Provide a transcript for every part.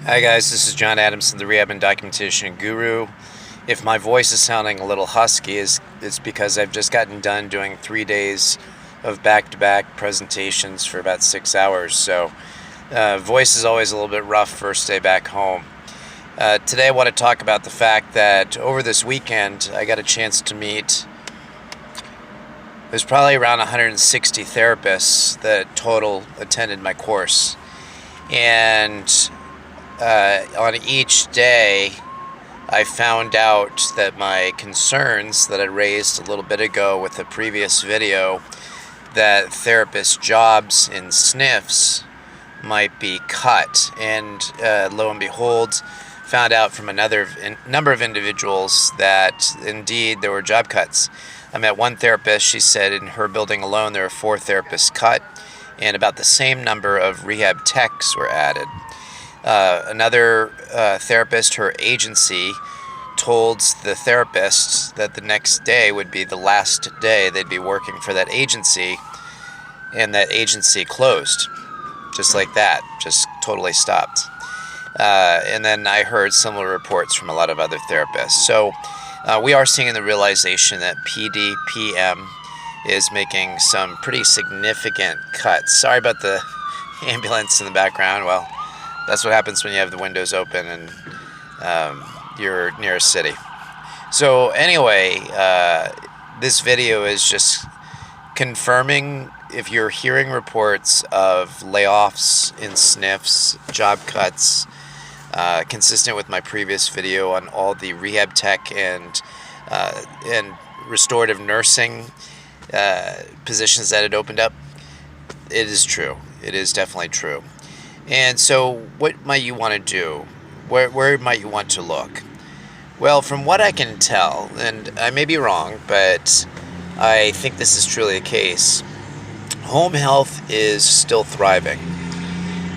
Hi guys, this is John Adamson, the Rehab and Documentation Guru. If my voice is sounding a little husky, it's because I've just gotten done doing 3 days of back-to-back presentations for about 6 hours. So voice is always a little bit rough first day back home. Today I want to talk about the fact that over this weekend I got a chance to meet, there's probably around 160 therapists that total attended my course. And on each day, I found out that my concerns that I raised a little bit ago with the previous video, that therapist jobs in SNFs might be cut. And lo and behold, found out from another number of individuals that indeed there were job cuts. I met one therapist. She said in her building alone there were 4 therapists cut, and about the same number of rehab techs were added. Another therapist, her agency, told the therapist that the next day would be the last day they'd be working for that agency, and that agency closed. Just like that, just totally stopped. And then I heard similar reports from a lot of other therapists. So we are seeing the realization that PDPM is making some pretty significant cuts. Sorry about the ambulance in the background. Well, that's what happens when you have the windows open and you're near a city. So anyway, this video is just confirming, if you're hearing reports of layoffs in SNFs, job cuts, consistent with my previous video on all the rehab tech and restorative nursing positions that had opened up, it is true. It is definitely true. And so what might you want to do? Where might you want to look? Well, from what I can tell, and I may be wrong, but I think this is truly the case, home health is still thriving.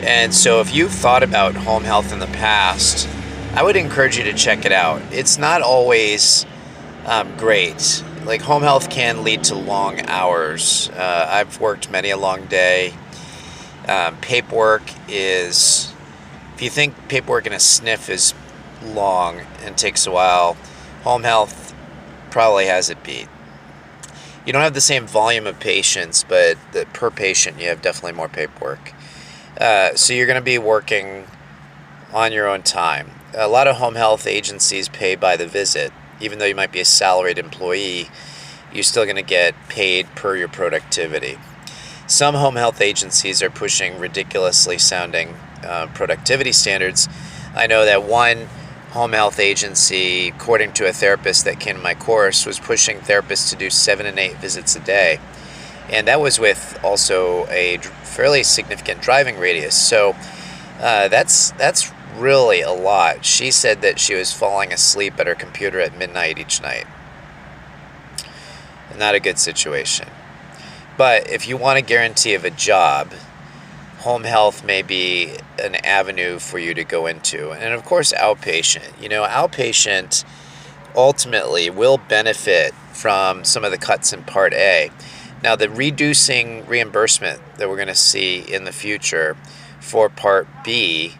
And so if you've thought about home health in the past, I would encourage you to check it out. It's not always great. Like, home health can lead to long hours. I've worked many a long day. Paperwork is, if you think paperwork in a SNF is long and takes a while, home health probably has it beat. You don't have the same volume of patients, but per patient you have definitely more paperwork. So you're going to be working on your own time. A lot of home health agencies pay by the visit. Even though you might be a salaried employee, you're still going to get paid per your productivity. Some home health agencies are pushing ridiculously sounding productivity standards. I know that one home health agency, according to a therapist that came to my course, was pushing therapists to do 7 and 8 visits a day. And that was with also a fairly significant driving radius. So that's really a lot. She said that she was falling asleep at her computer at midnight each night. Not a good situation. But if you want a guarantee of a job, home health may be an avenue for you to go into. And of course, outpatient. You know, outpatient ultimately will benefit from some of the cuts in Part A. Now, the reducing reimbursement that we're going to see in the future for Part B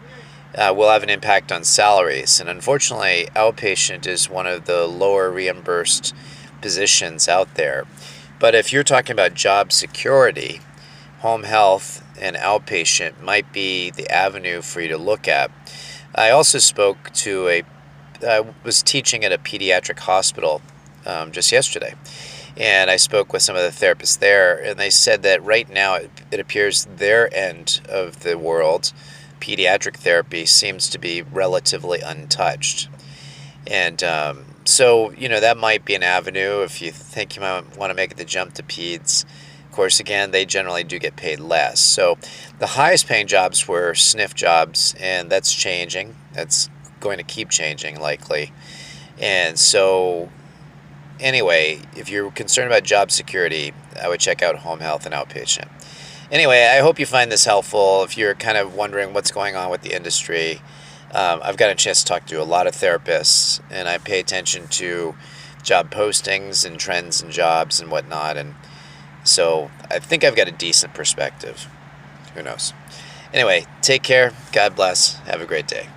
will have an impact on salaries. And unfortunately, outpatient is one of the lower reimbursed positions out there. But if you're talking about job security, home health and outpatient might be the avenue for you to look at. I also spoke to I was teaching at a pediatric hospital just yesterday. And I spoke with some of the therapists there, and they said that right now it appears their end of the world, pediatric therapy, seems to be relatively untouched. And so, you know, that might be an avenue if you think you might want to make the jump to peds. Of course, again, they generally do get paid less. So the highest paying jobs were SNF jobs, and that's changing. That's going to keep changing likely. And so anyway, if you're concerned about job security, I would check out home health and outpatient. Anyway, I hope you find this helpful. If you're kind of wondering what's going on with the industry, I've got a chance to talk to a lot of therapists, and I pay attention to job postings and trends in jobs and whatnot. And so I think I've got a decent perspective. Who knows? Anyway, take care. God bless. Have a great day.